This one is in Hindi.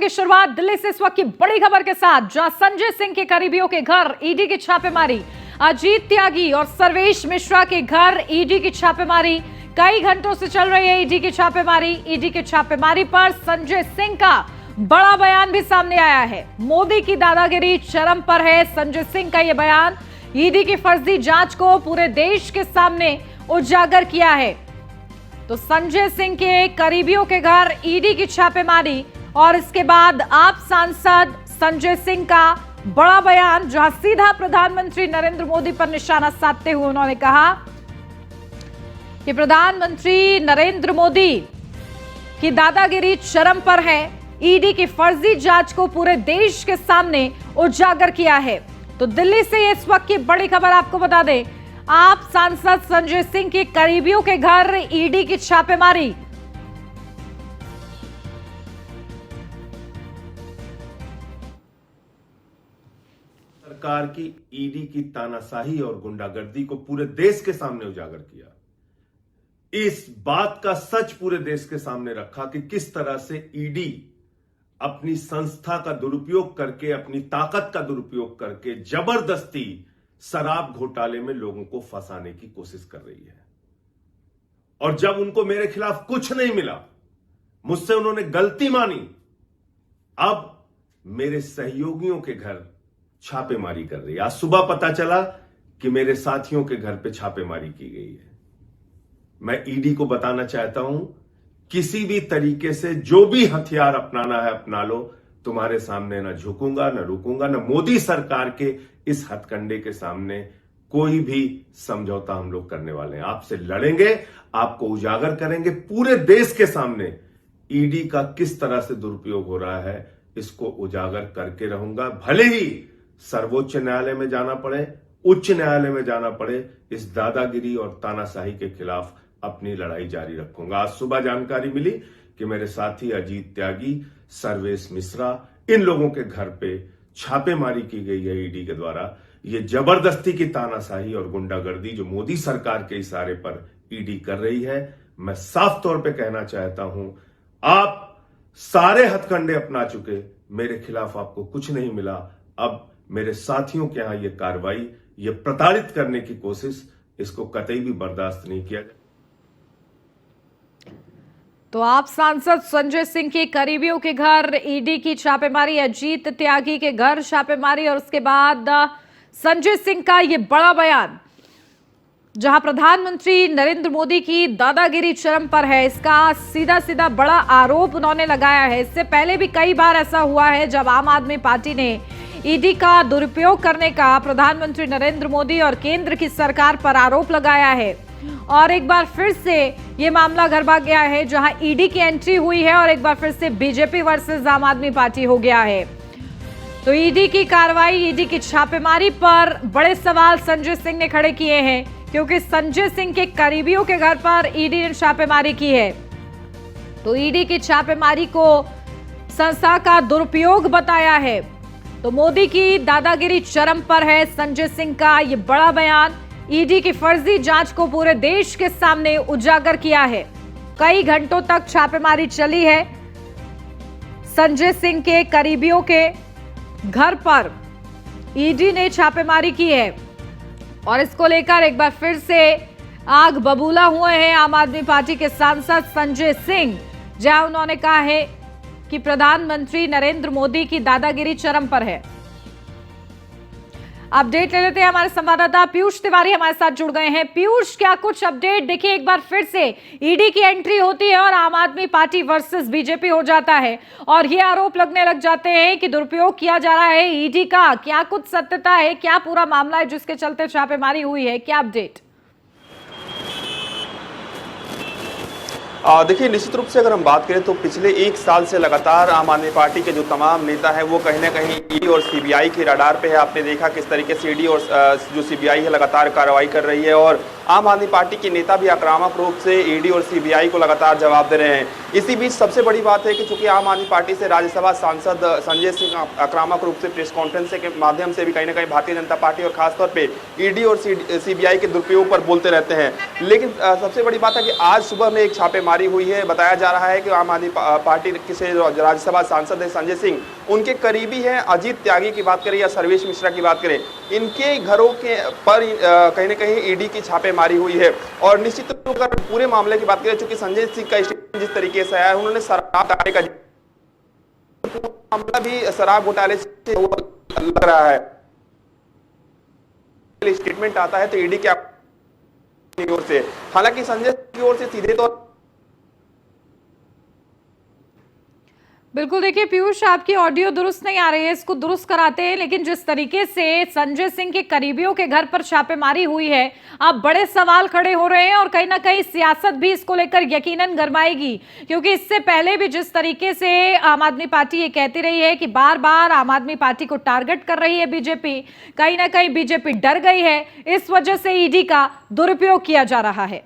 की शुरुआत दिल्ली से इस वक्त की बड़ी खबर के साथ, जहां संजय सिंह के करीबियों के घर ईडी की छापेमारी, अजीत त्यागी और सर्वेश मिश्रा के घर ईडी की छापेमारी। कई घंटों से चल रही है ईडी की छापेमारी। ईडी की छापेमारी पर संजय सिंह का बड़ा बयान भी सामने आया है। मोदी की दादागिरी चरम पर है, संजय सिंह का यह बयान ईडी की फर्जी जांच को पूरे देश के सामने उजागर किया है। तो संजय सिंह के करीबियों के घर ईडी की छापेमारी और इसके बाद आप सांसद संजय सिंह का बड़ा बयान, जहां सीधा प्रधानमंत्री नरेंद्र मोदी पर निशाना साधते हुए उन्होंने कहा कि प्रधानमंत्री नरेंद्र मोदी की दादागिरी चरम पर है, ईडी की फर्जी जांच को पूरे देश के सामने उजागर किया है। तो दिल्ली से इस वक्त की बड़ी खबर आपको बता दें, आप सांसद संजय सिंह के करीबियों के घर ईडी की छापेमारी। सरकार की ईडी की तानाशाही और गुंडागर्दी को पूरे देश के सामने उजागर किया। इस बात का सच पूरे देश के सामने रखा कि किस तरह से ईडी अपनी संस्था का दुरुपयोग करके, अपनी ताकत का दुरुपयोग करके जबरदस्ती शराब घोटाले में लोगों को फंसाने की कोशिश कर रही है। और जब उनको मेरे खिलाफ कुछ नहीं मिला, मुझसे उन्होंने गलती मानी, अब मेरे सहयोगियों के घर छापेमारी कर रही है। आज सुबह पता चला कि मेरे साथियों के घर पे छापेमारी की गई है। मैं ईडी को बताना चाहता हूं, किसी भी तरीके से जो भी हथियार अपनाना है अपना लो, तुम्हारे सामने न झुकूंगा, न रुकूंगा, न मोदी सरकार के इस हथकंडे के सामने कोई भी समझौता हम लोग करने वाले हैं। आपसे लड़ेंगे, आपको उजागर करेंगे पूरे देश के सामने। ईडी का किस तरह से दुरुपयोग हो रहा है इसको उजागर करके रहूंगा, भले ही सर्वोच्च न्यायालय में जाना पड़े, उच्च न्यायालय में जाना पड़े। इस दादागिरी और तानाशाही के खिलाफ अपनी लड़ाई जारी रखूंगा। आज सुबह जानकारी मिली कि मेरे साथी अजीत त्यागी, सर्वेश मिश्रा, इन लोगों के घर पे छापेमारी की गई है ईडी के द्वारा। ये जबरदस्ती की तानाशाही और गुंडागर्दी जो मोदी सरकार के इशारे पर ईडी कर रही है, मैं साफ तौर पे कहना चाहता हूं, आप सारे हथकंडे अपना चुके, मेरे खिलाफ आपको कुछ नहीं मिला। अब मेरे साथियों के यहां यह कार्रवाई, यह प्रताड़ित करने की कोशिश, इसको कतई भी बर्दाश्त नहीं किया जाए। तो आप सांसद संजय सिंह के करीबियों के घर ईडी की छापेमारी, अजीत त्यागी के घर छापेमारी और उसके बाद संजय सिंह का यह बड़ा बयान, जहां प्रधानमंत्री नरेंद्र मोदी की दादागिरी चरम पर है, इसका सीधा सीधा बड़ा आरोप उन्होंने लगाया है। इससे पहले भी कई बार ऐसा हुआ है जब आम आदमी पार्टी ने ईडी का दुरुपयोग करने का प्रधानमंत्री नरेंद्र मोदी और केंद्र की सरकार पर आरोप लगाया है। और एक बार फिर से ये मामला गरमा गया है, जहां ईडी की एंट्री हुई है और एक बार फिर से बीजेपी वर्सेस आम आदमी पार्टी हो गया है। तो ईडी की कार्रवाई, ईडी की छापेमारी पर बड़े सवाल संजय सिंह ने खड़े किए हैं, क्योंकि संजय सिंह के करीबियों के घर पर ईडी ने छापेमारी की है। तो ईडी की छापेमारी को संस्था का दुरुपयोग बताया है। तो मोदी की दादागिरी चरम पर है, संजय सिंह का ये बड़ा बयान ईडी की फर्जी जांच को पूरे देश के सामने उजागर किया है। कई घंटों तक छापेमारी चली है। संजय सिंह के करीबियों के घर पर ईडी ने छापेमारी की है और इसको लेकर एक बार फिर से आग बबूला हुए हैं आम आदमी पार्टी के सांसद संजय सिंह, जहां उन्होंने कहा है कि प्रधानमंत्री नरेंद्र मोदी की दादागिरी चरम पर है। अपडेट ले लेते हैं, हमारे संवाददाता पीयूष तिवारी हमारे साथ जुड़ गए हैं। पीयूष, क्या कुछ अपडेट? देखिए, एक बार फिर से ईडी की एंट्री होती है और आम आदमी पार्टी वर्सेस बीजेपी हो जाता है और ये आरोप लगने लग जाते हैं कि दुरुपयोग किया जा रहा है ईडी का। क्या कुछ सत्यता है? क्या पूरा मामला है जिसके चलते छापेमारी हुई है? क्या अपडेट? देखिए, निश्चित रूप से अगर हम बात करें तो पिछले 1 साल से लगातार आम आदमी पार्टी के जो तमाम नेता हैं वो कहीं ना कहीं ईडी और सीबीआई के रडार पे है। आपने देखा किस तरीके से ईडी और जो सीबीआई है लगातार कार्रवाई कर रही है और आम आदमी पार्टी के नेता भी आक्रामक रूप से ईडी और सीबीआई को लगातार जवाब दे रहे हैं। इसी बीच सबसे बड़ी बात है कि चूंकि आम आदमी पार्टी से राज्यसभा सांसद संजय सिंह आक्रामक रूप से प्रेस कॉन्फ्रेंस के माध्यम से भी कहीं ना कहीं भारतीय जनता पार्टी और खासतौर पर ईडी और सीबीआई के दुरुपयोग पर बोलते रहते हैं। लेकिन सबसे बड़ी बात है कि आज सुबह में एक छापेमारी छापेमारी हुई है। बताया जा रहा है कि आम आदमी पार्टी के से राज्यसभा सांसद है संजय सिंह, उनके करीबी हैं अजीत त्यागी की बात करें या सर्वेश मिश्रा की बात करें, इनके घरों के पर कहीं ना कहीं ईडी की छापेमारी हुई है। और निश्चित रूप से पूरे मामले की बात करें, चूंकि संजय सिंह का स्टेटमेंट जिस तरीके से आया है, उन्होंने शराब घोटाले का मामला भी शराब घोटाले से लग रहा है। स्टेटमेंट आता है तो ईडी की ओर से, हालांकि संजय की ओर से सीधे तौर बिल्कुल, देखिए पीयूष, आपकी ऑडियो दुरुस्त नहीं आ रही है, इसको दुरुस्त कराते हैं। लेकिन जिस तरीके से संजय सिंह के करीबियों के घर पर छापेमारी हुई है, अब बड़े सवाल खड़े हो रहे हैं और कहीं ना कहीं सियासत भी इसको लेकर यकीनन गरमाएगी, क्योंकि इससे पहले भी जिस तरीके से आम आदमी पार्टी ये कहती रही है कि बार बार आम आदमी पार्टी को टारगेट कर रही है बीजेपी, कहीं ना कहीं बीजेपी डर गई है, इस वजह से ईडी का दुरुपयोग किया जा रहा है।